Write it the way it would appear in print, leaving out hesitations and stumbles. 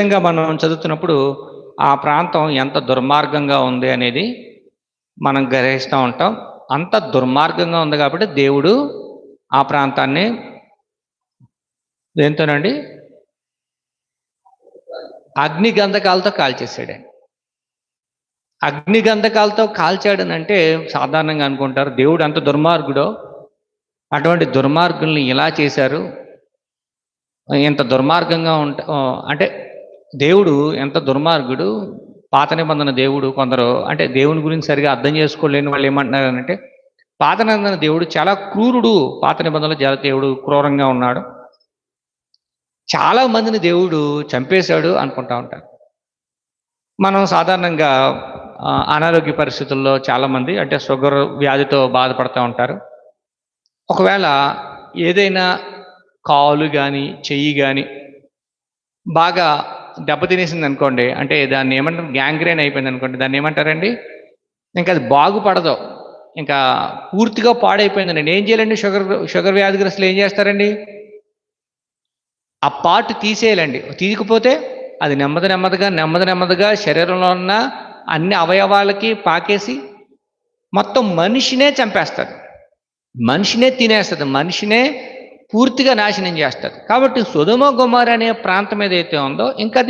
ముఖ్యంగా మనం చదువుతున్నప్పుడు ఆ ప్రాంతం ఎంత దుర్మార్గంగా ఉంది అనేది మనం గ్రహిస్తూ ఉంటాం. అంత దుర్మార్గంగా ఉంది కాబట్టి దేవుడు ఆ ప్రాంతాన్ని దేంతోనండి అగ్ని గంధకాలతో కాల్చేసాడు. అగ్ని గంధకాలతో కాల్చాడనంటే సాధారణంగా అనుకుంటారు దేవుడు అంత దుర్మార్గుడో, అటువంటి దుర్మార్గుల్ని ఇలా చేశారు, ఎంత దుర్మార్గంగా అంటే దేవుడు ఎంత దుర్మార్గుడు. పాత నిబంధన దేవుడు కొందరు అంటే దేవుని గురించి సరిగా అర్థం చేసుకోలేని వాళ్ళు ఏమంటున్నారంటే పాత నిబంధన దేవుడు చాలా క్రూరుడు, పాత నిబంధనలో దేవుడు క్రూరంగా ఉన్నాడు, చాలా మందిని దేవుడు చంపేశాడు అనుకుంటా ఉంటారు. మనం సాధారణంగా అనారోగ్య పరిస్థితుల్లో చాలామంది అంటే షుగర్ వ్యాధితో బాధపడుతూ ఉంటారు. ఒకవేళ ఏదైనా కాలు కానీ చెయ్యి కానీ బాగా దెబ్బతినేసింది అనుకోండి, అంటే దాన్ని ఏమంటారు గ్యాంగ్రేన్ అయిపోయింది అనుకోండి, దాన్ని ఏమంటారండి, ఇంకా అది బాగుపడదు, ఇంకా పూర్తిగా పాడైపోయిందండి. ఏం చేయాలండి? షుగర్ వ్యాధిగ్రస్తులు ఏం చేస్తారండి? ఆ పార్ట్ తీసేయాలండి. తీయకపోతే అది నెమ్మదిగా శరీరంలో ఉన్న అన్ని అవయవాలకి పాకేసి మొత్తం మనిషినే చంపేస్తుంది, మనిషినే తినేస్తుంది, మనిషినే పూర్తిగా నాశనం చేస్తుంది. కాబట్టి సొదొమ గొమొర్రా అనే ప్రాంతం ఏదైతే ఉందో ఇంకా అది